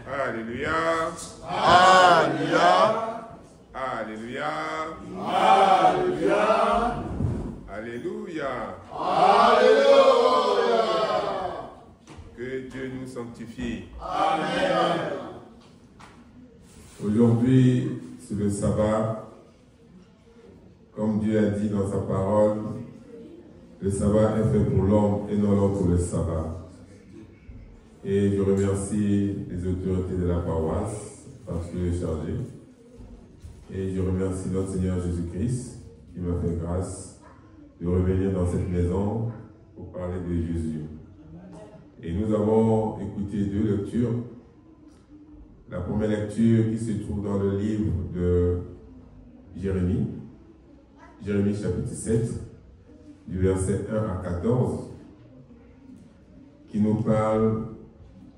Alléluia. Alléluia. Alléluia. Alléluia. Alléluia. Alléluia. Que Dieu nous sanctifie. Amen. Aujourd'hui, c'est le sabbat. Comme Dieu a dit dans sa parole, le sabbat est fait pour l'homme et non l'homme pour le sabbat. Et je remercie les autorités de la paroisse, parce que je chargé. Et je remercie notre Seigneur Jésus-Christ qui m'a fait grâce de revenir dans cette maison pour parler de Jésus. Et nous avons écouté deux lectures. La première lecture qui se trouve dans le livre de Jérémie, Jérémie chapitre 7, du verset 1 à 14, qui nous parle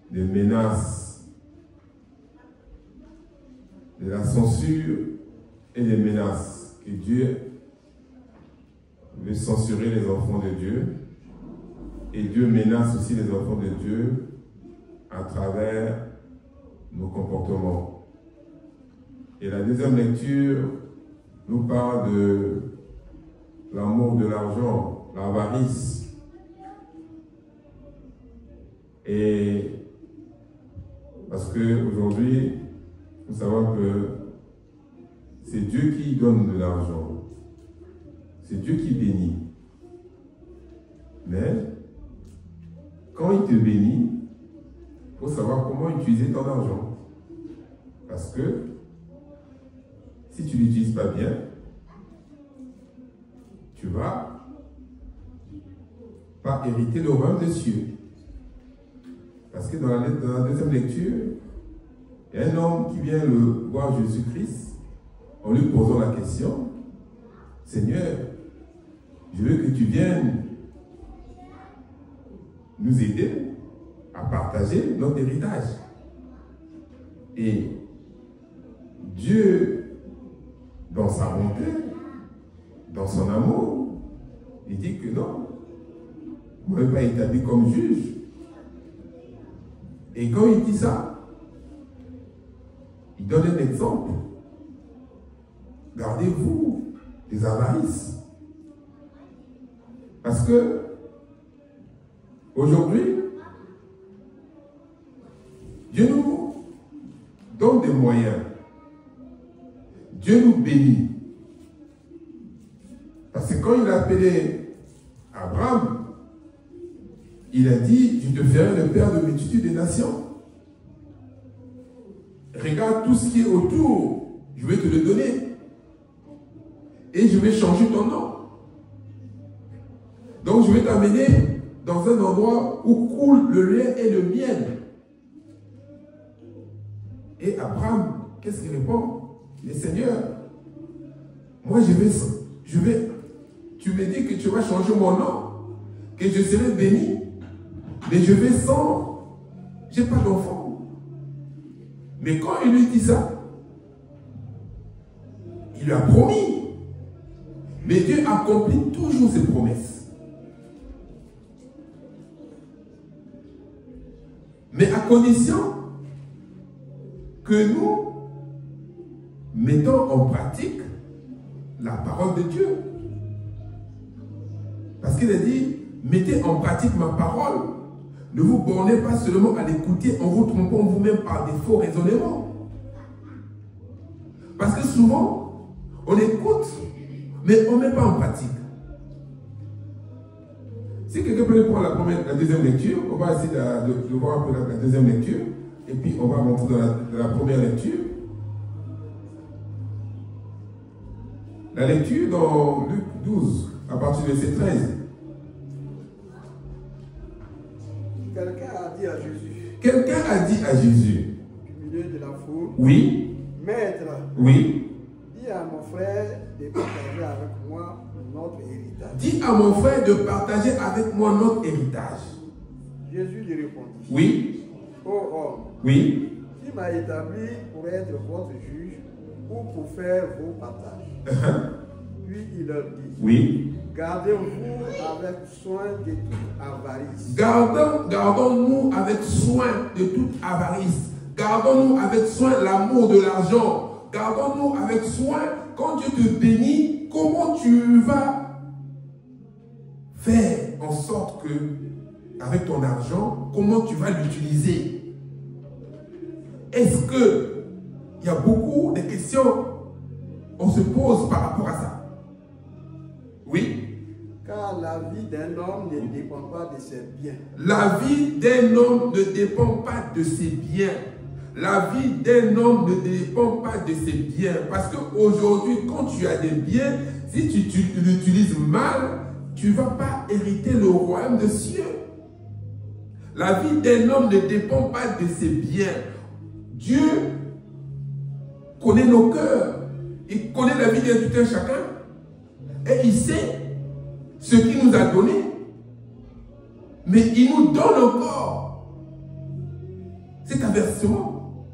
des menaces, de la censure et des menaces que Dieu veut censurer les enfants de Dieu, et Dieu menace aussi les enfants de Dieu à travers nos comportements. Et la deuxième lecture nous parle de l'amour de l'argent, l'avarice. Et parce qu'aujourd'hui, nous savons que c'est Dieu qui donne de l'argent. C'est Dieu qui bénit. Mais quand il te bénit, il faut savoir comment utiliser ton argent. Parce que si tu ne l'utilises pas bien, tu ne vas pas hériter le royaume des cieux. Parce que dans la deuxième lecture, il y a un homme qui vient voir Jésus-Christ en lui posant la question, Seigneur, je veux que tu viennes nous aider à partager notre héritage. Et Dieu, dans sa bonté, dans son amour, il dit que non, vous ne m'avez pas établi comme juge. Et quand il dit ça, il donne un exemple. Gardez-vous des avarices. Parce que aujourd'hui, Dieu nous donne des moyens. Dieu nous bénit. Parce que quand il a appelé Abraham, il a dit, je te ferai le père de multitude des nations. Regarde tout ce qui est autour, je vais te le donner. Et je vais changer ton nom. Donc je vais t'amener dans un endroit où coule le lait et le miel. Et Abraham, qu'est-ce qu'il répond? Le Seigneur, moi je vais, tu me dis que tu vas changer mon nom, que je serai béni, mais je vais sans, j'ai pas d'enfant. Mais quand il lui dit ça, il lui a promis. Mais Dieu accomplit toujours ses promesses. Mais à condition que nous mettons en pratique la parole de Dieu. Parce qu'il a dit, mettez en pratique ma parole. Ne vous bornez pas seulement à l'écouter en vous trompant vous-même par des faux raisonnements. Parce que souvent, on écoute, mais on ne met pas en pratique. Si quelqu'un peut prendre la deuxième lecture, on va essayer de voir un peu la deuxième lecture, et puis on va rentrer dans la première lecture. La lecture dans Luc 12, à partir du verset 13. Quelqu'un a dit à Jésus. Quelqu'un a dit à Jésus. Au milieu de la foule. Oui. Maître. Oui. Dis à mon frère de partager avec moi notre héritage. Dis à mon frère de partager avec moi notre héritage. Jésus lui répondit. Oui. Ô homme. Oui. Qui m'a établi pour être votre juge ou pour faire vos partages. Puis il leur dit. Oui. Gardez-vous avec soin de toute avarice. Gardons-nous avec soin de toute avarice. Gardons-nous avec soin l'amour de l'argent. Gardons-nous avec soin quand Dieu te bénit, comment tu vas faire en sorte que, avec ton argent, comment tu vas l'utiliser. Est-ce que il y a beaucoup de questions on se pose par rapport à ça? Oui. Car la vie d'un homme ne dépend pas de ses biens. La vie d'un homme ne dépend pas de ses biens. La vie d'un homme ne dépend pas de ses biens. Parce qu'aujourd'hui, quand tu as des biens, si tu l'utilises mal, tu ne vas pas hériter le royaume des cieux. La vie d'un homme ne dépend pas de ses biens. Dieu connaît nos cœurs. Il connaît la vie de tout un chacun. Et il sait ce qu'il nous a donné. Mais il nous donne encore cet avertissement.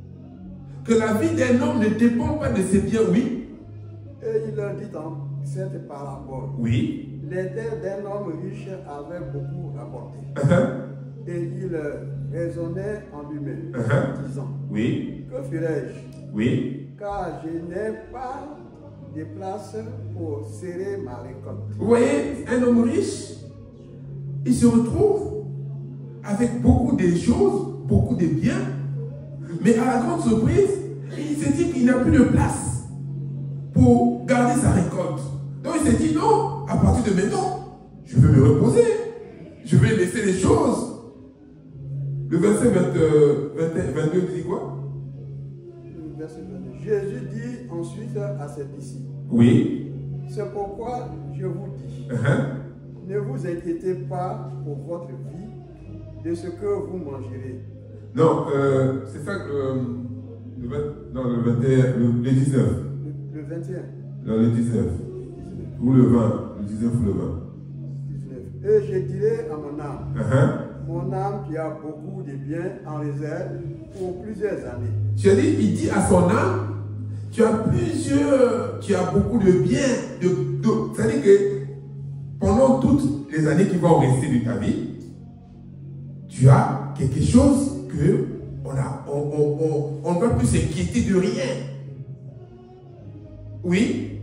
Que la vie d'un homme ne dépend pas de ses biens, oui. Et il leur dit dans cette parabole. Oui. Les terres d'un homme riche avaient beaucoup rapporté. Et il raisonnait en lui-même, disant, oui. Que ferai-je? Oui. Car je n'ai pas de place pour serrer ma récolte. Vous voyez, un homme riche, il se retrouve avec beaucoup de choses, beaucoup de biens, mais à la grande surprise, il s'est dit qu'il n'a plus de place pour garder sa récolte. Donc il s'est dit non, à partir de maintenant, je vais me reposer, je vais laisser les choses. Le verset 22 dit quoi? Le verset 22. Jésus dit ensuite à ses disciples. Oui. C'est pourquoi je vous dis, ne vous inquiétez pas pour votre vie, de ce que vous mangerez. Non, c'est ça le 19. Le 21. Non, le 19. Ou le 20. Le 19 ou le 20. 19. Et je dirai à mon âme, mon âme qui a beaucoup de biens en réserve pour plusieurs années. Il dit à son âme, tu as beaucoup de biens. C'est-à-dire que pendant toutes les années qui vont rester de ta vie, tu as quelque chose que on ne va plus s'inquiéter de rien. Oui.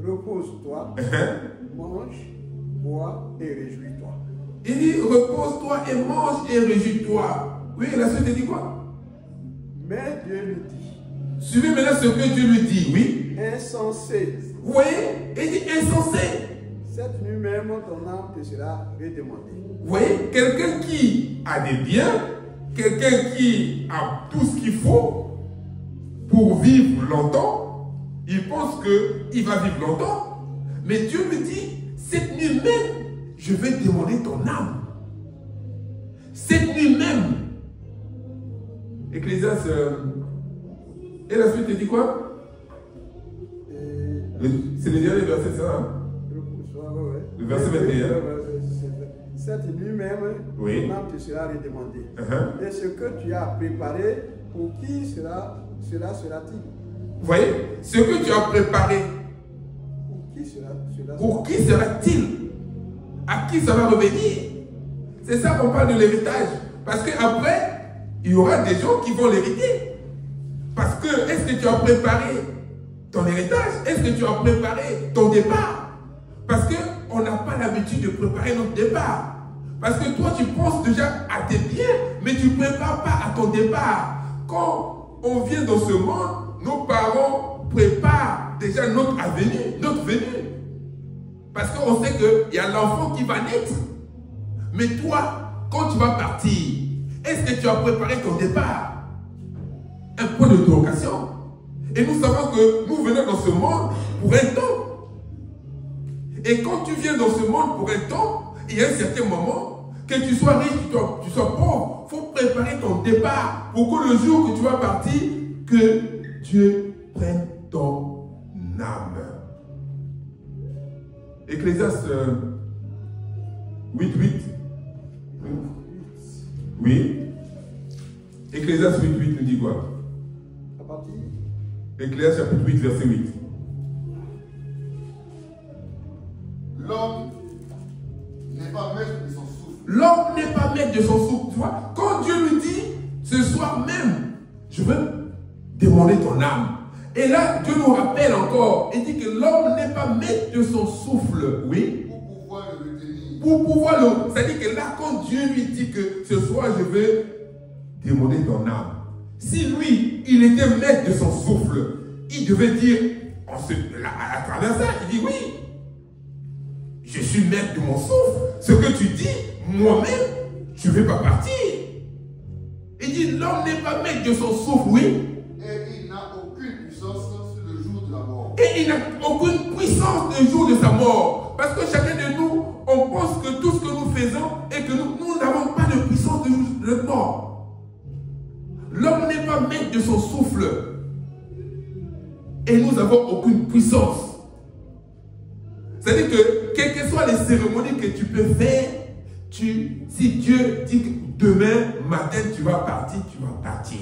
Repose-toi, mange, bois et réjouis-toi. Il dit, repose-toi et mange et réjouis-toi. Oui, la suite dit quoi? Mais Dieu lui dit. Suivez maintenant ce que Dieu lui dit, oui. Insensé. Vous voyez? Il dit insensé. Cette nuit même, ton âme te sera redemandée. Vous voyez? Quelqu'un qui a des biens, quelqu'un qui a tout ce qu'il faut pour vivre longtemps, il pense qu'il va vivre longtemps. Mais Dieu me dit, cette nuit même, je vais demander ton âme. Cette nuit même. Ecclésiaste, et la suite te dit quoi? C'est le dernier verset, ça, hein? Le verset 21. Cette nuit même, oui. ton âme te sera redemandée. Et ce que tu as préparé, pour qui cela sera-t-il? Vous voyez? Ce que tu as préparé, pour qui sera-t-il? À qui ça va revenir? C'est ça qu'on parle de l'héritage. Parce qu'après, il y aura des gens qui vont l'hériter. Parce que, est-ce que tu as préparé ton héritage? Est-ce que tu as préparé ton départ? Parce qu'on n'a pas l'habitude de préparer notre départ. Parce que toi, tu penses déjà à tes biens, mais tu ne prépares pas à ton départ. Quand on vient dans ce monde, nos parents préparent déjà notre avenir, notre venue. Parce qu'on sait qu'il y a l'enfant qui va naître. Mais toi, quand tu vas partir, est-ce que tu as préparé ton départ? Un point d'interrogation. Et nous savons que nous venons dans ce monde pour un temps. Et quand tu viens dans ce monde pour un temps, il y a un certain moment, que tu sois riche, tu sois pauvre, il faut préparer ton départ pour que le jour que tu vas partir, que Dieu prenne ton âme. Ecclésiaste 8.8. Oui. Ecclésiaste 8.8 nous dit quoi? À partir. Ecclésiaste chapitre 8, verset 8. de son souffle. Tu vois, quand Dieu lui dit, ce soir même, je veux demander ton âme. Et là, Dieu nous rappelle encore, il dit que l'homme n'est pas maître de son souffle, oui. Pour pouvoir le retenir. Pour pouvoir le... C'est-à-dire que là, quand Dieu lui dit que ce soir, je vais demander ton âme. Si lui, il était maître de son souffle, il devait dire, à travers ça, il dit oui. Je suis maître de mon souffle. Ce que tu dis, moi-même, je ne vais pas partir. Il dit, l'homme n'est pas maître de son souffle, oui. Et il n'a aucune puissance sur le jour de la mort. Et il n'a aucune puissance le jour de sa mort. Parce que chacun de nous, on pense que tout ce que nous faisons et que nous n'avons pas de puissance de notre mort. L'homme n'est pas maître de son souffle. Et nous n'avons aucune puissance. C'est-à-dire que, quelles que soient les cérémonies que tu peux faire, si Dieu dit que demain matin tu vas partir, tu vas partir.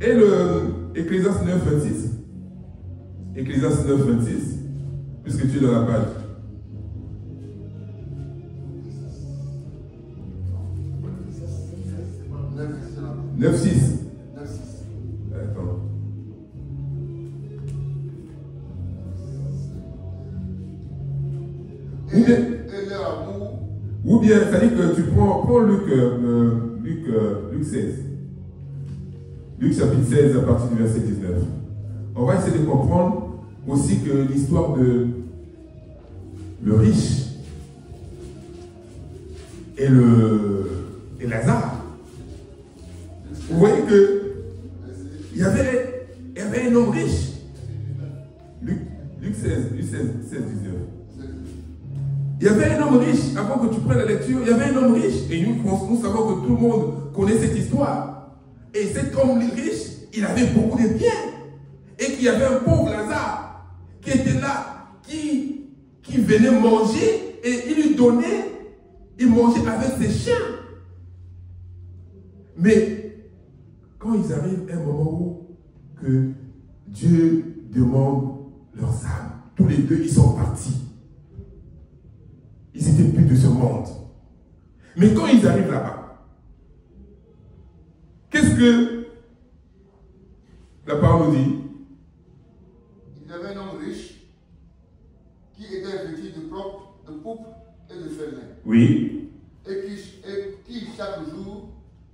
Et le Ecclésiaste 9, 26. Ecclésiaste 9, 26. Puisque tu es dans la page. « 9, 6. » Attends. Ou bien, c'est-à-dire que tu prends Luc 16. Luc chapitre 16 à partir du verset 19. On va essayer de comprendre aussi que l'histoire de le riche et Lazare. Vous voyez que il y avait un homme riche. Luc 16, 19. Il y avait un homme riche, avant que tu prennes la lecture, il y avait un homme riche. Et nous savons que tout le monde connaît cette histoire. Et cet homme riche, il avait beaucoup de biens. Et qu'il y avait un pauvre Lazare qui était là, qui venait manger et il lui donnait, il mangeait avec ses chiens. Mais quand ils arrivent à un moment où que Dieu demande leurs âmes, tous les deux ils sont partis. Ils n'étaient plus de ce monde. Mais quand ils arrivent là-bas, qu'est-ce que la parole nous dit? Il y avait un homme riche qui était vêtu de pourpre et de félin. Oui. Et qui chaque jour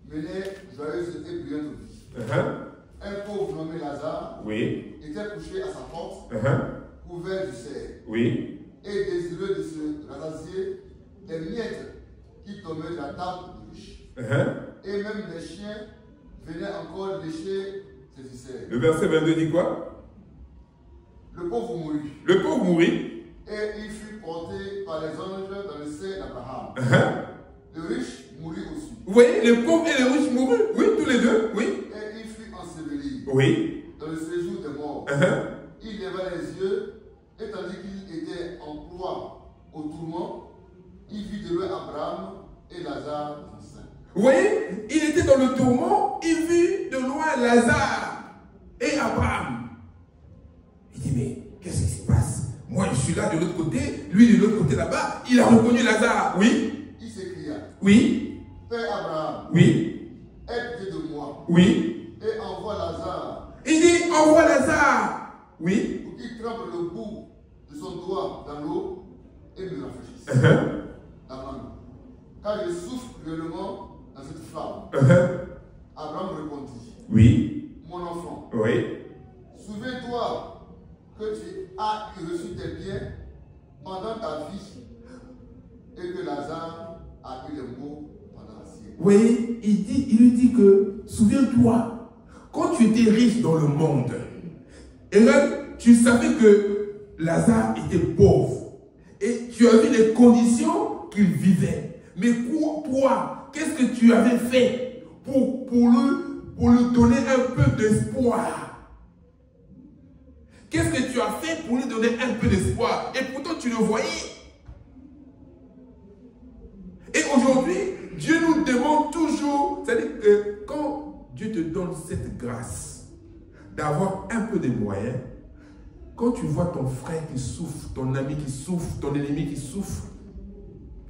menait joyeuse et brillante vie. Un pauvre nommé Lazare était couché à sa porte, couvert du cerf. Oui. Et désireux de se rassasier des miettes qui tombaient de la table du riche. Et même les chiens venaient encore lécher ses viscères. Le verset 22 dit quoi? Le pauvre mourut. Le pauvre mourut. Et il fut porté par les anges dans le sein d'Abraham. Le riche mourut aussi. Vous voyez, le pauvre et le riche moururent. Oui, tous les deux. Oui. Et il fut enseveli. Oui. Dans le séjour des morts. Il leva les yeux. Et tandis qu'il était en proie au tourment, il vit de loin Abraham et Lazare enceint. Vous voyez, il était dans le tourment, il vit de loin Lazare et Abraham. Il dit, mais qu'est-ce qui se passe? Moi, je suis là de l'autre côté, lui de l'autre côté là-bas. Il a reconnu Lazare. Oui. Il s'écria. Oui. Père Abraham. Oui. Aide de moi. Oui. Et envoie Lazare. Il dit, envoie Lazare. Oui. Pour qu'il trempe le bout de son doigt dans l'eau et me rafraîchisse. Car je souffre cruellement dans cette flamme. Abraham répondit. Oui. Mon enfant. Oui. Souviens-toi que tu as reçu tes biens pendant ta vie et que Lazare a eu les maux pendant la sienne. Oui, il lui dit que, souviens-toi, quand tu étais riche dans le monde, et là, tu savais que Lazare était pauvre. Et tu as vu les conditions qu'il vivait. Mais toi, qu'est-ce que tu avais fait pour lui donner un peu d'espoir? Qu'est-ce que tu as fait pour lui donner un peu d'espoir? Et pourtant, tu le voyais. Et aujourd'hui, Dieu nous demande toujours, c'est-à-dire que quand Dieu te donne cette grâce d'avoir un peu de moyens, quand tu vois ton frère qui souffre, ton ami qui souffre, ton ennemi qui souffre,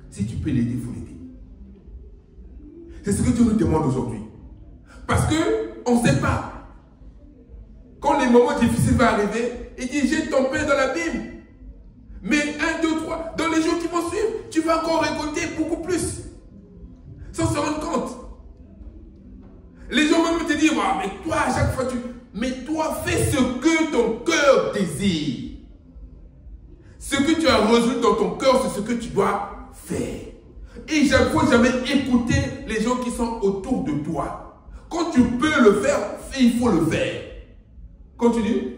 si tu peux l'aider, il faut l'aider. C'est ce que Dieu nous demande aujourd'hui. Parce qu'on ne sait pas. Quand les moments difficiles vont arriver, il dit, jette ton pain dans l'abîme. Mais 1, 2, 3, dans les jours qui vont suivre, tu vas encore récolter beaucoup plus. Sans se rendre compte. Les gens vont te dire, oh, mais toi, à chaque fois, mais toi, fais ce que ton cœur désire. Ce que tu as résolu dans ton cœur, c'est ce que tu dois faire. Et il ne faut jamais écouter les gens qui sont autour de toi. Quand tu peux le faire, il faut le faire. Continue.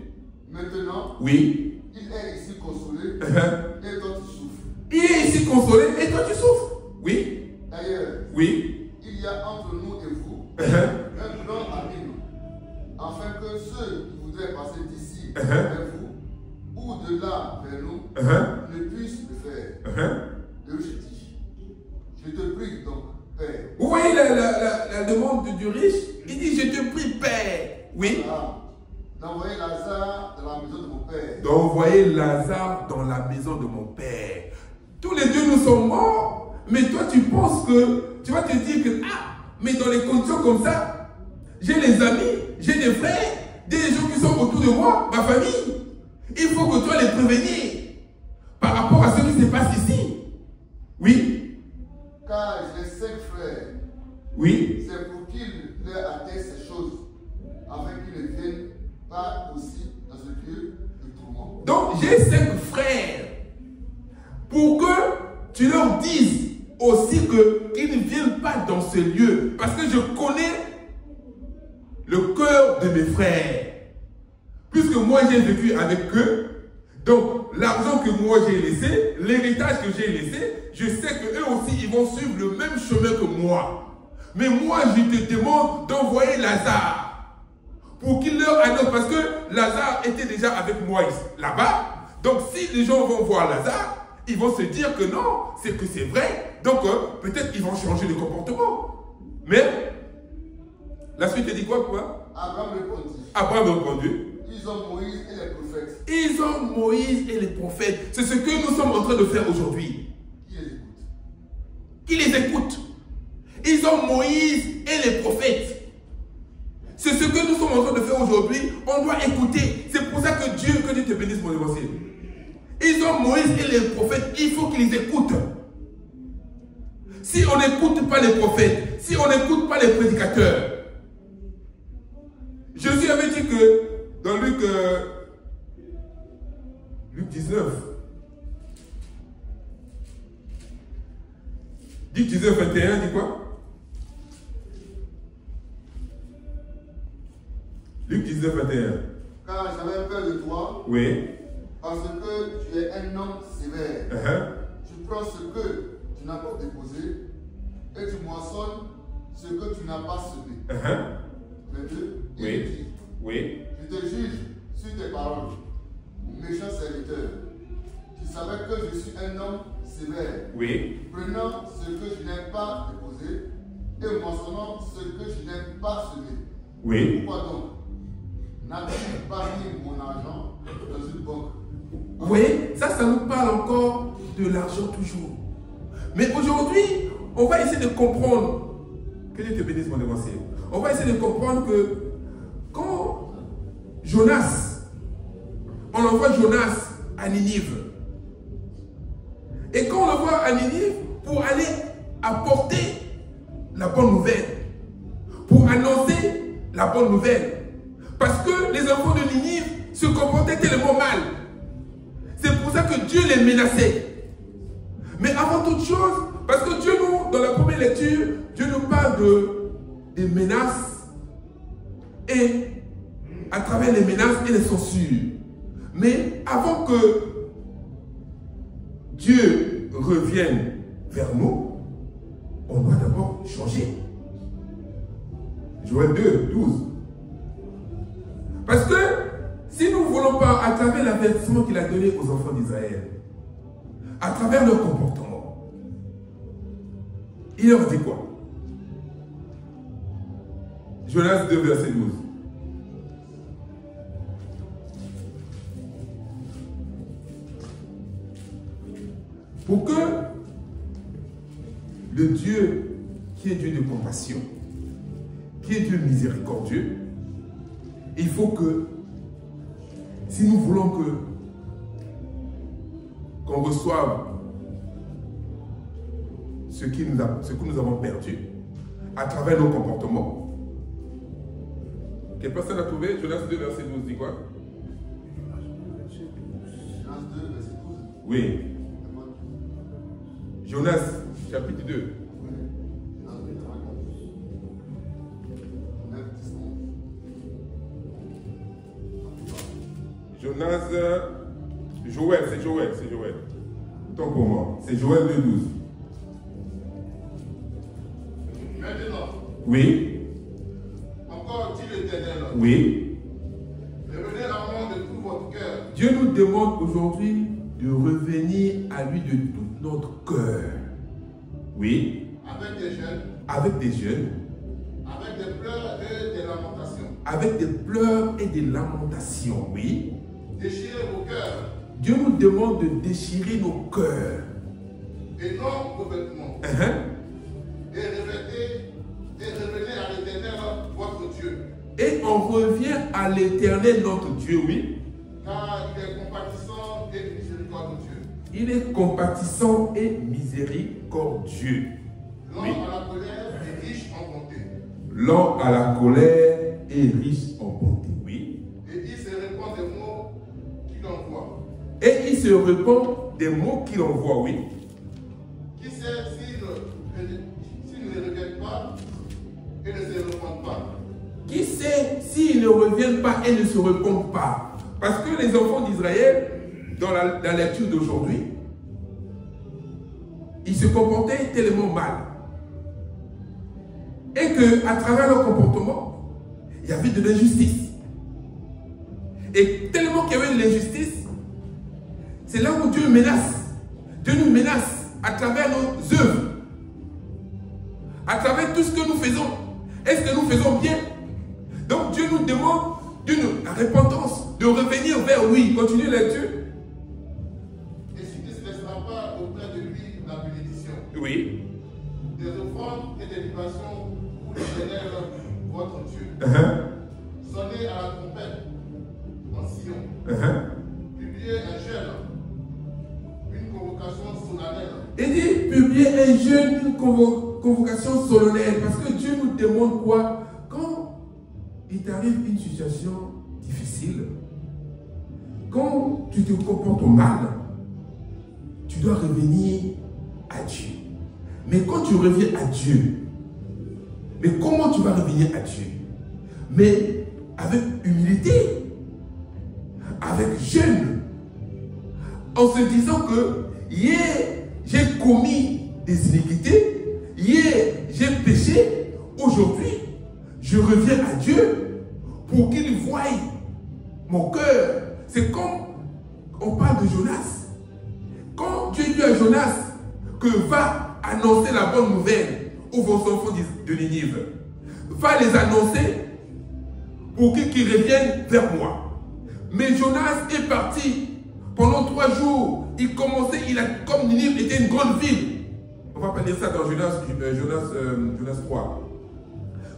Maintenant, oui. Il est ici consolé et toi tu souffres. Il est ici consolé et toi tu souffres. Oui. D'ailleurs, oui. Il y a entre nous et vous un grand abîme, afin que ceux qui voudraient passer d'ici vers vous ou de là vers nous ne puissent le faire. Et je dis, je te prie donc, Père. Vous voyez la demande du riche? Il dit, je te prie, Père. Oui. D'envoyer Lazare dans la maison de mon Père. D'envoyer Lazare dans la maison de mon Père. Tous les deux nous sommes morts, mais toi tu penses que, tu vas te dire que, mais dans les conditions comme ça, j'ai les amis, j'ai des frères, des gens qui sont autour de moi, ma famille. Il faut que toi les prévenir par rapport à ce qui se passe ici. Oui. Car j'ai 5 frères. Oui. C'est pour qu'ils leur attestent ces choses, afin qu'ils ne viennent pas aussi dans ce lieu de tourment. Donc j'ai 5 frères. Pour que tu leur dises aussi qu'ils ne viennent pas dans ce lieu. Parce que je connais le cœur de mes frères. Puisque moi j'ai vécu avec eux. Donc l'argent que moi j'ai laissé, l'héritage que j'ai laissé, je sais qu'eux aussi ils vont suivre le même chemin que moi. Mais moi je te demande d'envoyer Lazare. Pour qu'il leur annonce, parce que Lazare était déjà avec moi là-bas. Donc si les gens vont voir Lazare, ils vont se dire que non, c'est que c'est vrai. Donc peut-être qu'ils vont changer de comportement. Mais la suite dit quoi? Abraham répondit. Abraham répondit. Ils ont Moïse et les prophètes. Ils ont Moïse et les prophètes. C'est ce que nous sommes en train de faire aujourd'hui. Qui les écoute? Qui les écoute? Ils ont Moïse et les prophètes. C'est ce que nous sommes en train de faire aujourd'hui. On doit écouter. C'est pour ça que Dieu te bénisse, mon évangile. Ils ont Moïse et les prophètes. Il faut qu'ils écoutent. Si on n'écoute pas les prophètes, si on n'écoute pas les prédicateurs, Jésus avait dit que dans Luc 19, Luc 19, 21, dit quoi? Luc 19, 21. Car j'avais peur de toi. Oui. Parce que tu es un homme sévère. Tu prends ce que tu n'as pas déposé et tu moissonnes ce que tu n'as pas semé. 22. Oui. Dit, oui. Je te juge sur tes paroles, méchant serviteur. Tu savais que je suis un homme sévère. Oui. Prenant ce que je n'ai pas déposé et moissonnant ce que je n'ai pas semé. Oui. Pourquoi donc n'as-tu pas mis mon argent dans une banque? Oui, ça nous parle encore de l'argent toujours. Mais aujourd'hui, on va essayer de comprendre, que Dieu te bénisse mon évangile. On va essayer de comprendre que quand Jonas, on envoie Jonas à Ninive. Et quand on l'envoie à Ninive pour aller apporter la bonne nouvelle, pour annoncer la bonne nouvelle. Parce que les enfants de Ninive se comportaient tellement mal. C'est pour ça que Dieu les menaçait. Mais avant toute chose, parce que Dieu nous, dans la première lecture, Dieu nous parle des menaces et à travers les menaces et les censures. Mais avant que Dieu revienne vers nous, on doit d'abord changer. Joël 2, 12. Parce que si nous ne voulons pas, à travers l'avertissement qu'il a donné aux enfants d'Israël, à travers leur comportement, il leur dit quoi? Jonas 2, verset 12. Pour que le Dieu qui est Dieu de compassion, qui est Dieu miséricordieux, il faut que, si nous voulons qu'on reçoive ce que nous avons perdu à travers nos comportements. Quelle personne a trouvé? Jonas 2, verset 12, dit quoi? Jonas 2, verset 12. Oui. Jonas, chapitre 2. Jonas, Joël, c'est Joël. Tant pour moi, c'est Joël 2, 12. Maintenant, Oui. encore dit l'Éternel, Oui. revenez à moi de tout votre cœur, Dieu nous demande aujourd'hui de revenir à lui de tout notre cœur. Oui. avec des jeunes, Avec des jeûnes, avec des pleurs et des lamentations. avec des pleurs et des lamentations. Oui. Déchirez vos cœurs Dieu nous demande de déchirer nos cœurs. et non vos vêtements. Et revenez à l'Éternel, votre Dieu. Et on revient à l'Éternel, notre Dieu, oui. Car il est compatissant et miséricordieux. Il est compatissant et miséricordieux. Lent Oui. à la colère et riche en bonté. Lent à la colère et riche en bonté. Oui. Et il se répand des mots qu'il envoie. Et il se répand des mots qu'il envoie, oui. Qui sait s'ils ne reviennent pas et ne se répandent pas. Qui sait s'ils ne reviennent pas et ne se répondent pas? Parce que les enfants d'Israël, dans la lecture d'aujourd'hui, ils se comportaient tellement mal. Et qu'à travers leur comportement, il y avait de l'injustice. Et tellement qu'il y avait de l'injustice, c'est là où Dieu menace. Dieu nous menace à travers nos œuvres. À travers tout ce que nous faisons. Est-ce que nous faisons bien? Donc Dieu nous demande la repentance, de revenir vers lui. Continuez la lecture. Et s'il ne se laissera pas auprès de lui la bénédiction, Oui. des offrandes et des libations pour l'Éternel, votre Dieu. Sonnez à la trompette en Sion. Publiez un jeûne, une convocation solennelle. Il dit, publier un jeûne, une convocation solennelle. Parce que Dieu nous demande quoi? Quand il t'arrive une situation difficile, quand tu te comportes mal, tu dois revenir à Dieu. Mais quand tu reviens à Dieu, mais comment tu vas revenir à Dieu? Mais avec humilité, avec jeûne, en se disant que hier j'ai commis des iniquités, hier j'ai péché, aujourd'hui je reviens à Dieu pour qu'il voie mon cœur. C'est comme on parle de Jonas. Quand Dieu dit à Jonas que va annoncer la bonne nouvelle aux enfants de Ninive, va les annoncer pour qu'ils reviennent vers moi. Mais Jonas est parti pendant 3 jours. Il commençait, comme Ninive était une grande ville. On va pas lire ça dans Jonas 3.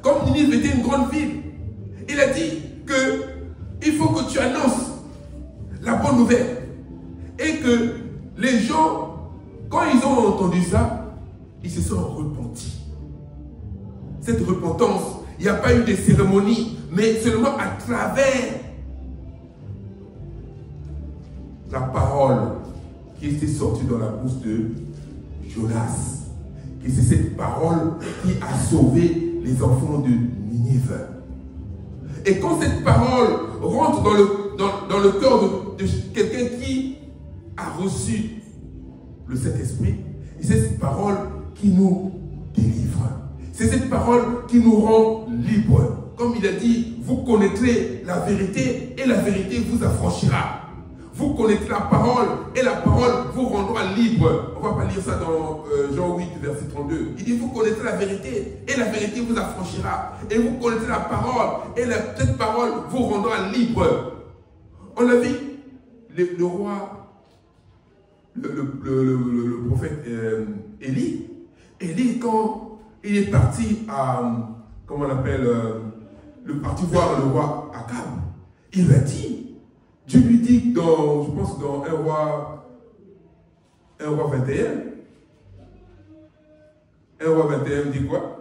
Comme Ninive était une grande ville, il a dit qu'il faut que tu annonces la bonne nouvelle. Et que les gens, quand ils ont entendu ça, ils se sont repentis. Cette repentance, il n'y a pas eu de cérémonie, mais seulement à travers la parole qui était sortie dans la bouche de Jonas. Et c'est cette parole qui a sauvé les enfants de Ninive. Et quand cette parole rentre dans le cœur de quelqu'un qui a reçu le Saint-Esprit, c'est cette parole qui nous délivre. C'est cette parole qui nous rend libres. Comme il a dit, vous connaîtrez la vérité et la vérité vous affranchira. Vous connaîtrez la parole et la parole vous rendra libre. On ne va pas lire ça dans Jean 8, verset 32. Il dit, vous connaîtrez la vérité et la vérité vous affranchira. Et vous connaîtrez la parole et cette parole vous rendra libre. On a vu le roi, le prophète Élie. Élie, quand il est parti à, comment on appelle, le parti voir le roi Akab. Il lui a dit, Dieu lui dit dans, je pense dans 1 roi 21, 1 roi 21 dit quoi?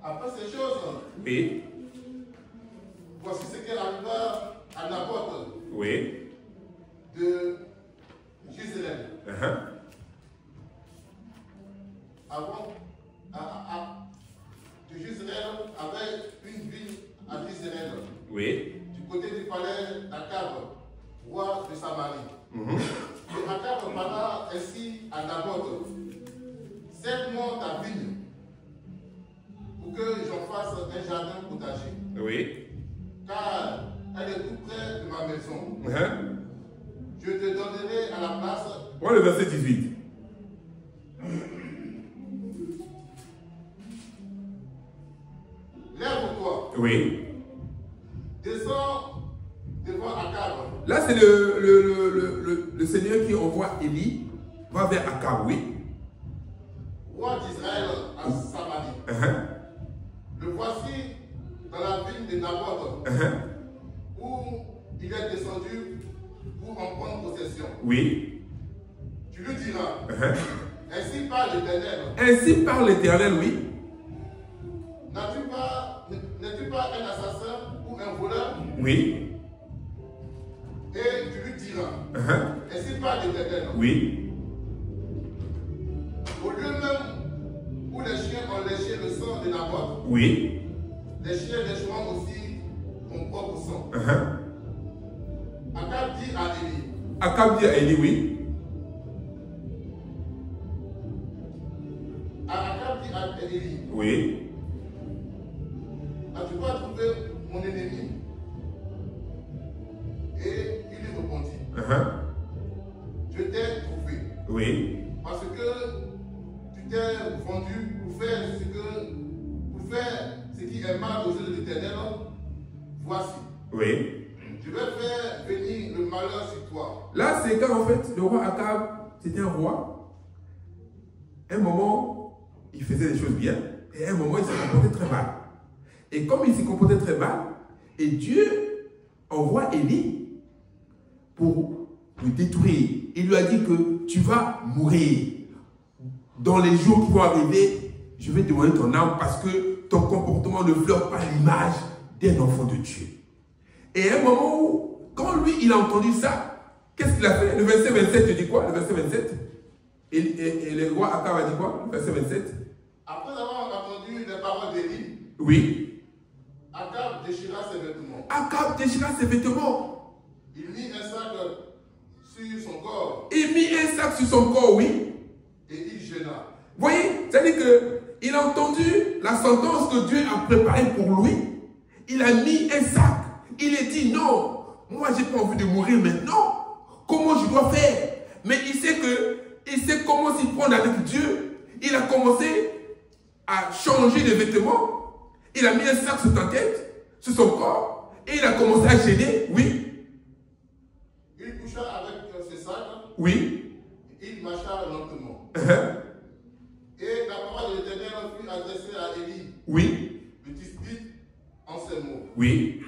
Après ces choses, Oui. voici ce qui arriva à Naboth Oui. de Jezreel. Avant, de Jezreel avait une vigne à Jezreel, Oui. du côté du palais d'Akab, roi de Samarie. Et Akab parla ainsi à Naboth: cède-moi ta vigne pour que j'en fasse un jardin potager, Oui. car elle est tout près de ma maison. Je te donnerai à la place. Voilà le verset 18. Lève-toi. Oui. Descends devant Akab. Là, c'est le Seigneur qui envoie Élie, va vers Akab, oui. Roi d'Israël à Samarie. Le voici dans la ville de Naboth, où il est descendu pour en prendre possession. Oui. Tu lui diras: ainsi parle l'Éternel. Ainsi parle l'Éternel, oui. N'es-tu pas un assassin ou un voleur? Oui. Et tu lui diras: ainsi parle l'Éternel. Oui. Au lieu même où les chiens ont léché le sang de Naboth, Oui. les chiens lécheront aussi ton propre sang. Akab dit à Élie. Akab dit à Élie, oui. Akab dit à Élie: Oui. as-tu pas trouvé mon ennemi? Et il lui répondit: je t'ai trouvé. Oui. Parce que tu t'es vendu pour faire ce qui est mal aux yeux de l'Éternel. Voici. Oui. Je vais faire venir le malheur sur toi. Là, c'est quand en fait le roi Akab, c'était un roi. Un moment, il faisait des choses bien, et à un moment, il s'est comporté très mal. Et comme il s'est comporté très mal, et Dieu envoie Élie pour le détruire. Il lui a dit que tu vas mourir. Dans les jours qui vont arriver, je vais demander ton âme parce que ton comportement ne fleure pas l'image d'un enfant de Dieu. Et à un moment où, quand lui, il a entendu ça, qu'est-ce qu'il a fait? Le verset 27, tu dis quoi? Le verset 27. Et le roi Akab a dit quoi? Le verset 27. Après avoir entendu les paroles d'Élie, Oui. Akab déchira ses vêtements. Akab déchira ses vêtements. Il mit un sac sur son corps. Il mit un sac sur son corps, oui. Et il gêna. Vous voyez, c'est-à-dire qu'il a entendu la sentence que Dieu a préparée pour lui. Il a mis un sac. Il a dit non, moi j'ai pas envie de mourir maintenant. Comment je dois faire? Mais il sait comment s'y prendre avec Dieu. Il a commencé à changer de vêtements. Il a mis un sac sur sa tête, sur son corps. Et il a commencé à gêner, oui. Il coucha avec ses sacs. Oui. Il marcha lentement. Et la parole de l'Éternel fut adressée à Élie. Oui. Le dispute en ces mots. Oui.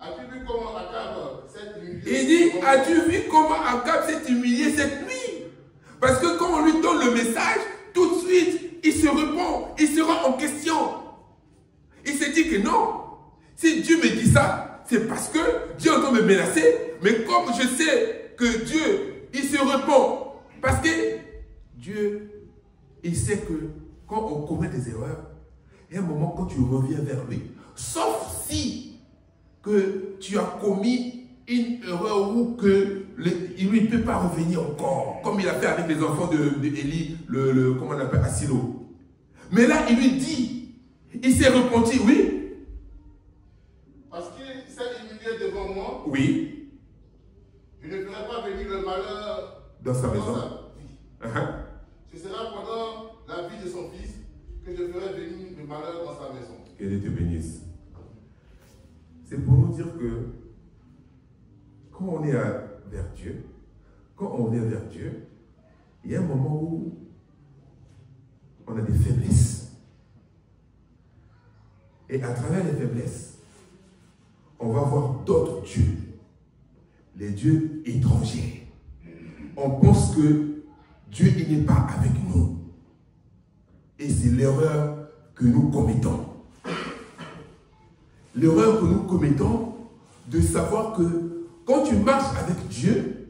As-tu vu comment Akab s'est humilié? Il dit, as-tu vu comment Akab s'est humilié cette nuit? Parce que quand on lui donne le message, tout de suite, il se répond, il se rend en question. Il s'est dit que non. Si Dieu me dit ça, c'est parce que Dieu est en train de me menacer. Mais comme je sais que Dieu, il se répond. Parce que Dieu, il sait que quand on commet des erreurs, il y a un moment quand tu reviens vers lui, sauf si que tu as commis une erreur ou qu'il ne peut pas revenir encore, comme il a fait avec les enfants d'Élie, comment on appelle, à Silo. Mais là, il lui dit, il s'est repenti, oui. Parce qu'il s'est humilié devant moi. Oui. Je ne ferai pas venir le malheur Dans sa maison. Ce sera pendant la vie de son fils que je ferai venir le malheur dans sa maison. Que Dieu te bénisse. C'est pour nous dire que quand on est vers Dieu, quand on vient vers Dieu, il y a un moment où on a des faiblesses. Et à travers les faiblesses, on va voir d'autres dieux, les dieux étrangers. On pense que Dieu il n'est pas avec nous. Et c'est l'erreur que nous commettons. L'erreur que nous commettons de savoir que quand tu marches avec Dieu,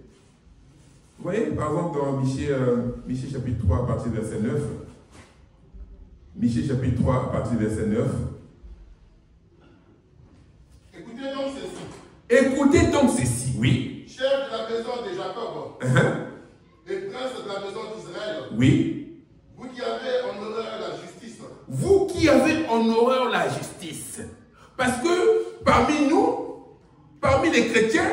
vous voyez, par exemple dans Michée chapitre 3 à partir du verset 9, Michée chapitre 3 à partir du verset 9. Écoutez donc ceci. Écoutez donc ceci, oui. Chef de la maison de Jacob, et prince de la maison d'Israël, oui. vous qui avez en horreur la justice. Vous qui avez en horreur la justice. Parce que parmi nous, parmi les chrétiens,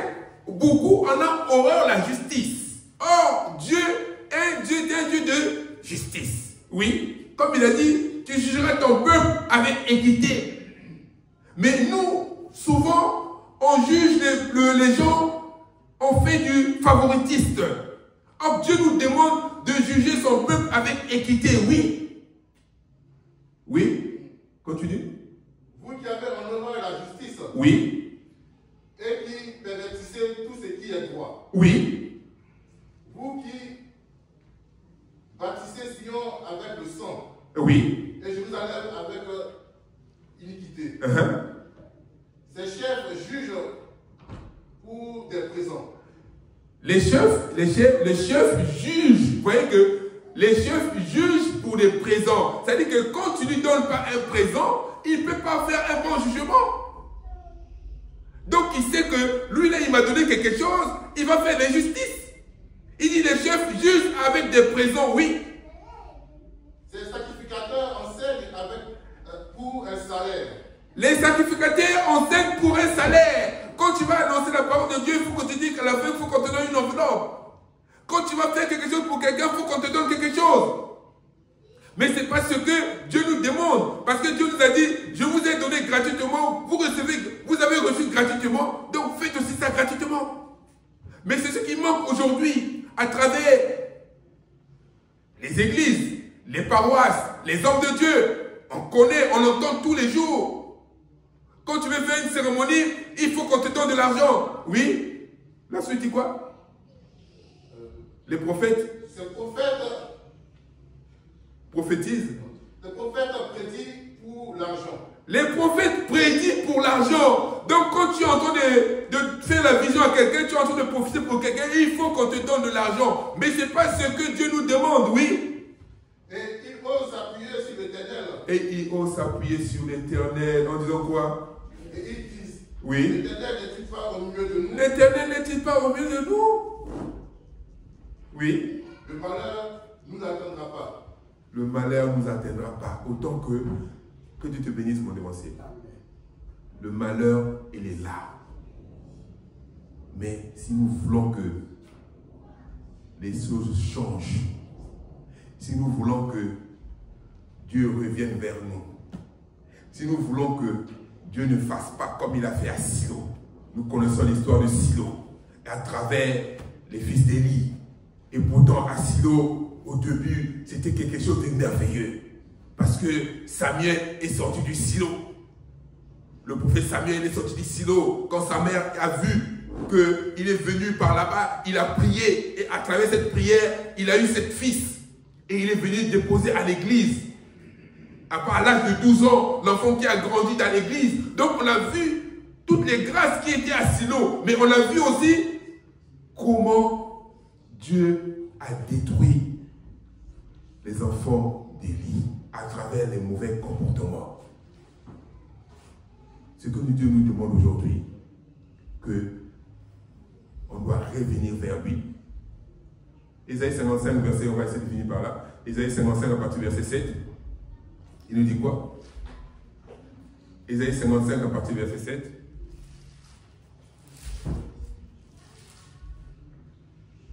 beaucoup en ont horreur la justice. Or, Dieu est un Dieu de justice. Oui, comme il a dit, tu jugeras ton peuple avec équité. Mais nous, souvent, on juge les gens, on fait du favoritiste. Or, Dieu nous demande de juger son peuple avec équité, oui. Oui, continue. Vous qui avez en horreur la justice. Oui. Et qui pervertissez tout ce qui est droit. Oui. Vous qui bâtissez Sion avec le sang. Oui. Et Jérusalem avec iniquité. Ces chefs jugent pour des présents. Les chefs jugent. Vous voyez que les chefs jugent pour des présents. C'est-à-dire que quand tu ne lui donnes pas un présent, il ne peut pas faire un bon jugement. Donc il sait que lui là, il m'a donné quelque chose, il va faire l'injustice. Il dit les chefs jugent avec des présents, oui. Ces sacrificateurs enseignent pour un salaire. Les sacrificateurs enseignent pour un salaire. Quand tu vas annoncer la parole de Dieu, il faut qu'on te dise qu'à la fin, il faut qu'on te donne une enveloppe. Quand tu vas faire quelque chose pour quelqu'un, il faut qu'on te donne quelque chose. Mais ce n'est pas ce que Dieu nous demande. Parce que Dieu nous a dit, je vous ai donné gratuitement, vous avez reçu gratuitement, donc faites aussi ça gratuitement. Mais c'est ce qui manque aujourd'hui à travers les églises, les paroisses, les hommes de Dieu. On connaît, on entend tous les jours. Quand tu veux faire une cérémonie, il faut qu'on te donne de l'argent. Oui. La suite dit quoi? Les prophètes. Ces prophètes prophétisent. Les prophètes prédisent pour l'argent. Les prophètes prédisent pour l'argent. Donc quand tu es en train de faire la vision à quelqu'un, tu es en train de profiter pour quelqu'un, il faut qu'on te donne de l'argent. Mais ce n'est pas ce que Dieu nous demande, oui. Et ils osent s'appuyer sur l'Éternel. Et ils osent s'appuyer sur l'Éternel en disant quoi? Et ils disent, oui. l'Éternel n'est-il pas au milieu de nous? L'Éternel n'est-il pas au milieu de nous? Oui. Le malheur ne nous atteindra pas. Le malheur ne nous atteindra pas. Autant que Dieu te bénisse, mon dévancier. Le malheur, il est là. Mais si nous voulons que les choses changent, si nous voulons que Dieu revienne vers nous, si nous voulons que Dieu ne fasse pas comme il a fait à Silo, nous connaissons l'histoire de Silo, à travers les fils d'Élie. Et pourtant, à Silo, au début, c'était quelque chose de merveilleux. Parce que Samuel est sorti du silo. Le prophète Samuel est sorti du silo. Quand sa mère a vu qu'il est venu par là-bas, il a prié. Et à travers cette prière, il a eu sept fils. Et il est venu déposer à l'église. À l'âge de 12 ans, l'enfant qui a grandi dans l'église. Donc on a vu toutes les grâces qui étaient à Silo. Mais on a vu aussi comment Dieu a détruit les enfants d'Élie à travers les mauvais comportements. Ce que Dieu nous demande aujourd'hui, que on doit revenir vers lui. Ésaïe 55, verset, on va essayer de finir par là. Ésaïe 55, à partir du verset 7, il nous dit quoi? Ésaïe 55, à partir du verset 7.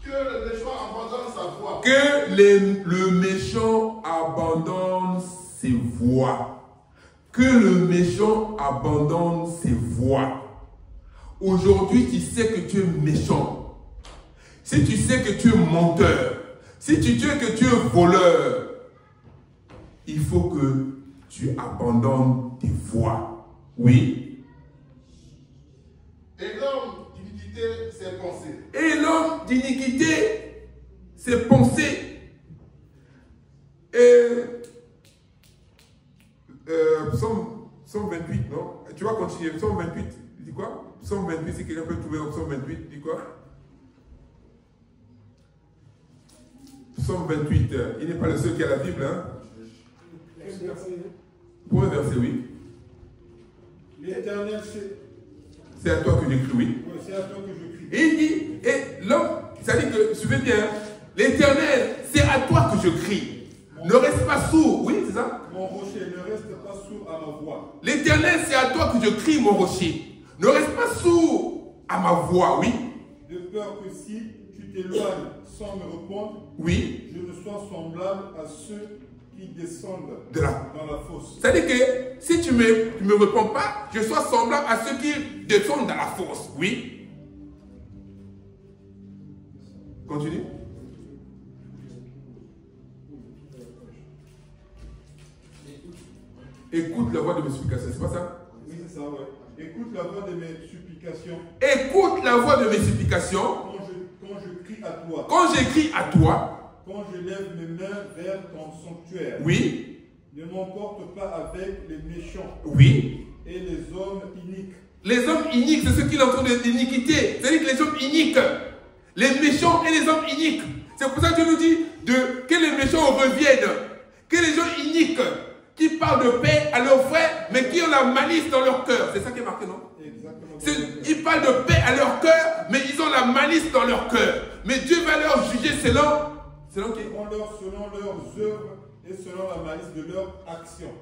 Que le méchant abandonne sa voie. Que le méchant abandonne ses voies. Que le méchant abandonne ses voies. Aujourd'hui, tu sais que tu es méchant. si tu sais que tu es menteur, si tu sais que tu es voleur, il faut que tu abandonnes tes voies. Oui. Et l'homme d'iniquité, ses pensées. Et l'homme d'iniquité, ses pensées. Psaume 28, non? Tu vas continuer. Psaume 28, il dit quoi? Psaume 28, si quelqu'un peut trouver au Psaume 28, il dit quoi? Psaume 28, il n'est pas le seul qui a la Bible, hein? Pour un verset, oui. L'Éternel, c'est à toi que j'écris, oui. Oui, c'est à toi que je crie. Et il dit, et l'homme, ça dit que, suivez bien, l'Éternel, c'est à toi que je crie. Ne reste pas sourd, oui, c'est ça? Mon rocher, ne reste pas sourd à ma voix. L'Éternel, c'est à toi que je crie, mon rocher. Ne reste pas sourd à ma voix, oui. De peur que si tu t'éloignes sans me répondre, oui, je ne sois semblable à ceux qui descendent dans la fosse. C'est-à-dire que si tu me réponds pas, je sois semblable à ceux qui descendent dans la fosse, oui. Continue. Écoute la voix de mes supplications, c'est pas ça? Oui, c'est ça, ouais. Écoute la voix de mes supplications. Écoute la voix de mes supplications. Quand je crie à toi. Quand j'écris à toi. Quand je lève mes mains vers ton sanctuaire. Oui. Ne m'emporte pas avec les méchants. Oui. Et les hommes iniques. Les hommes iniques, c'est ceux qui l'ont de l'iniquité. C'est-à-dire que les hommes iniques, les méchants et les hommes iniques. C'est pour ça que Dieu nous dit que les méchants reviennent. Que les gens iniques qui parlent de paix à leurs frères, mais qui ont la malice dans leur cœur. C'est ça qui est marqué, non? Exactement. Ils parlent de paix à leur cœur, mais ils ont la malice dans leur cœur. Mais Dieu va leur juger selon qui? Selon leurs œuvres et selon la malice de leurs actions.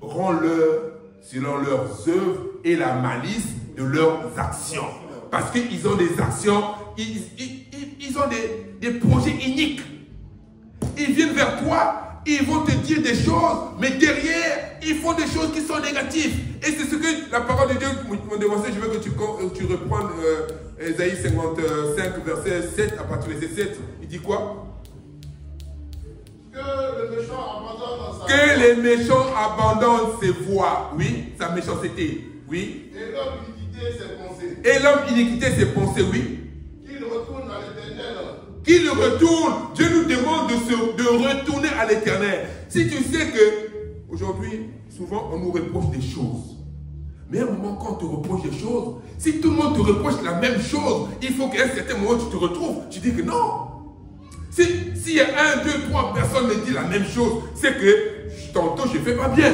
Rends-leur selon leurs œuvres et la malice de leurs actions. Parce qu'ils ont des actions, ils ont des projets iniques. Ils viennent vers toi, ils vont te dire des choses, mais derrière, ils font des choses qui sont négatives. Et c'est ce que la parole de Dieu m'a demandé. Je veux que tu reprennes Ésaïe 55, verset 7, à partir du verset 7. Il dit quoi? Que les méchants abandonnent ses voies. Oui, sa méchanceté. Oui. Et l'homme iniquité ses pensées. Et l'homme iniquité ses pensées, oui. Qu'il retourne à l'Éternel. Qu'il retourne. Dieu nous demande de retourner à l'Éternel. Si tu sais que aujourd'hui, souvent, on nous reproche des choses. Mais à un moment, quand on te reproche des choses, si tout le monde te reproche la même chose, il faut qu'à un certain moment, tu te retrouves. Tu dis que non. S'il y a 1, 2, 3 personnes qui disent la même chose, c'est que tantôt je ne fais pas bien.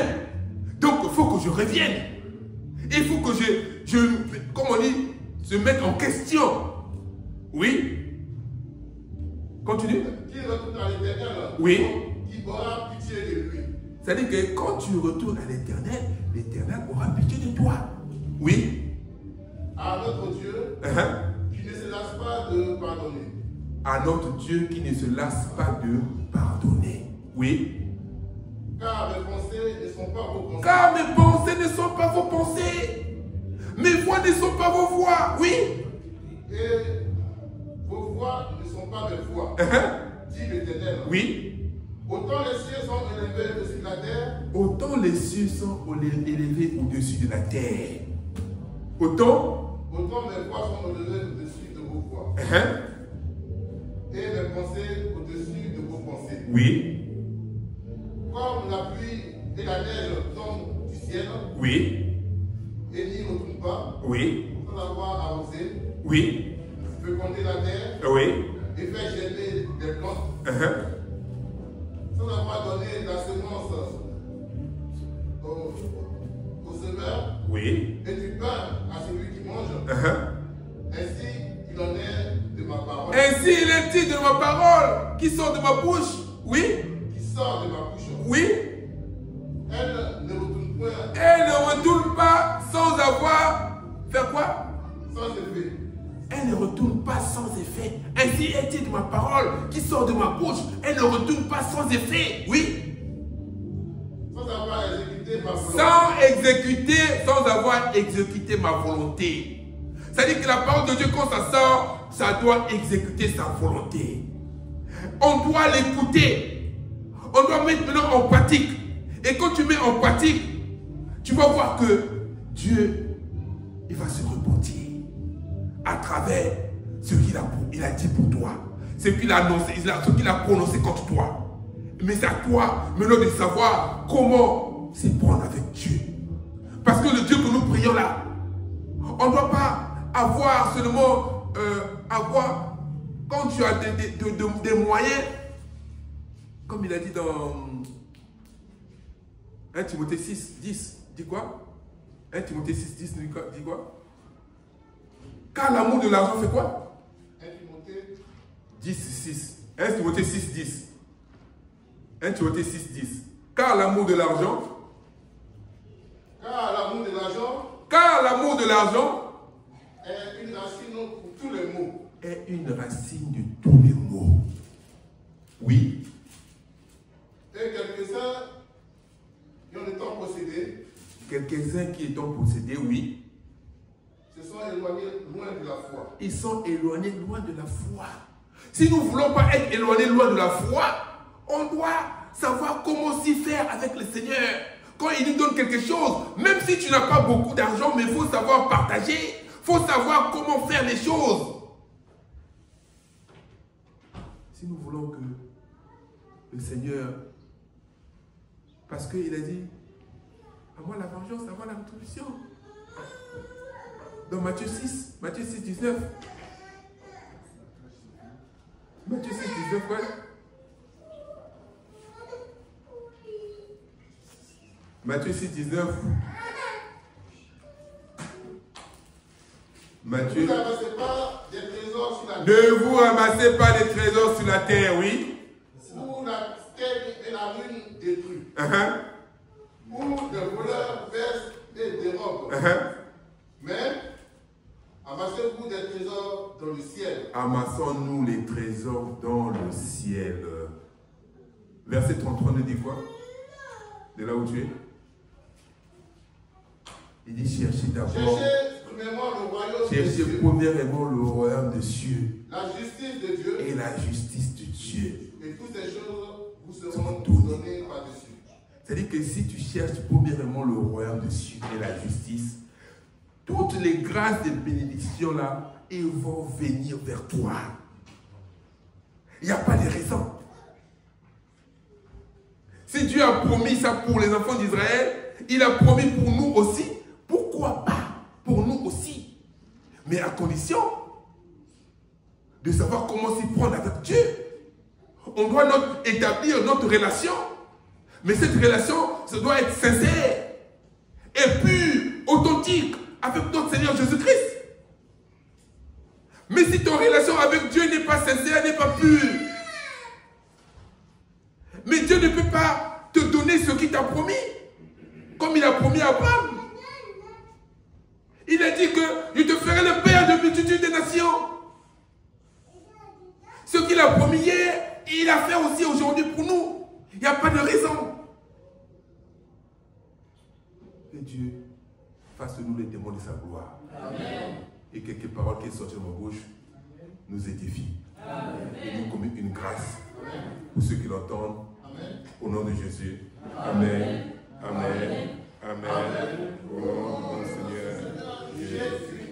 Donc il faut que je revienne. Il faut que comme on dit, se mette en question. Oui. Continue. Qu'il retourne à l'Éternel. Oui. Il aura pitié de lui. C'est-à-dire que quand tu retournes à l'Éternel, l'Éternel aura pitié de toi. Oui. À notre Dieu, qui ne se lasse pas de pardonner. À notre Dieu qui ne se lasse pas de pardonner. Oui. Car mes pensées ne sont pas vos pensées. Car mes pensées ne sont pas vos pensées. Mes voix ne sont pas vos voix. Oui. Et vos voix ne sont pas mes voix. Dit l'Éternel. Oui. Autant les cieux sont élevés au-dessus de la terre. Autant les cieux sont élevés au-dessus de la terre. Autant mes voix sont élevées au-dessus de vos voix. Et mes pensées au-dessus de vos pensées. Oui. Comme la pluie et la neige tombent du ciel. Oui. Et n'y retournent pas. Oui. Sans avoir arrosé. Oui. Féconder la terre. Oui. Et faire germer des plantes. Sans avoir donné la semence au semeur. Oui. Et du pain à celui qui mange. Ainsi, il en est de ma parole. Ainsi, il est dit de ma parole qui sort de ma bouche. Oui. Qui sort de ma bouche. Oui. Elle ne retourne point. Elle ne retourne pas sans avoir fait quoi? Sans effet. Elle ne retourne pas sans effet. Ainsi est dit de ma parole qui sort de ma bouche. Elle ne retourne pas sans effet. Oui. Sans avoir exécuté ma volonté. Sans avoir exécuté ma volonté. C'est-à-dire que la parole de Dieu, quand ça sort, ça doit exécuter sa volonté. On doit l'écouter. On doit mettre maintenant en pratique. Et quand tu mets en pratique, tu vas voir que Dieu, il va se repentir à travers ce qu'il a dit pour toi, ce qu'il a annoncé, ce qu'il a prononcé contre toi. Mais c'est à toi maintenant de savoir comment s'y prendre avec Dieu. Parce que le Dieu que nous prions là, on ne doit pas avoir seulement, quand tu as des moyens, comme il a dit dans 1 Timothée 6, 10, dit quoi? 1 Timothée 6, 10 dit quoi? Car l'amour de l'argent fait quoi? 1 Timothée 10, 6. 1 Timothée 6, 10. 1 Timothée 6, 10. Car l'amour de l'argent. Car l'amour de l'argent. Car l'amour de l'argent est une racine pour tous les maux. Est une racine de tous les maux. Oui. Et quelques-uns qui en étant possédés. Quelques-uns qui étant possédés, oui. Se sont éloignés loin de la foi. Ils sont éloignés loin de la foi. Si nous ne voulons pas être éloignés loin de la foi, on doit savoir comment s'y faire avec le Seigneur. Quand il nous donne quelque chose, même si tu n'as pas beaucoup d'argent, mais il faut savoir partager. Il faut savoir comment faire les choses. Si nous voulons que le Seigneur, parce qu'il a dit, à moi la vengeance, à moi la rétribution. Dans Matthieu 6, 19. Matthieu 6, 19, ouais. Matthieu 6, 19. Matthieu. Ne vous ramassez pas des trésors sur la terre. Ne vous ramassez pas des trésors sur la terre, oui. Où la terre et la ruine détruisent. Où des voleurs versent et dérobent. Mais amassez-vous des trésors dans le ciel. Amassons-nous les trésors dans le ciel. Verset 33 nous dit quoi? De là où tu es? Il dit cherchez d'abord. Cherchez premièrement le royaume de Cherchez Dieu. premièrement le royaume de Dieu. La justice de Dieu. Et la justice de Dieu. Et toutes ces choses vous seront données par-dessus. C'est-à-dire que si tu cherches premièrement le royaume de Dieu et la justice, toutes les grâces et bénédictions là, ils vont venir vers toi. Il n'y a pas de raison. Si Dieu a promis ça pour les enfants d'Israël, il a promis pour nous aussi. Pourquoi pas pour nous aussi? Mais à condition de savoir comment s'y prendre avec Dieu. On doit établir notre relation. Mais cette relation, ça doit être sincère et pure, authentique avec notre Seigneur Jésus-Christ. Mais si ton relation avec Dieu n'est pas sincère, n'est pas pure, mais Dieu ne peut pas te donner ce qu'il t'a promis, comme il a promis à Abraham. Il a dit que je te ferai le père de multitude des nations. Ce qu'il a promis hier, il a fait aussi aujourd'hui pour nous. Il n'y a pas de raison. Que Dieu fasse de nous les témoins de sa gloire. Amen. Et quelques paroles qui sortent de ma bouche nous édifient. Et nous commettent une grâce pour ceux qui l'entendent. Au nom de Jésus. Amen. Amen. Amen. Amen. Au nom du Seigneur Jésus.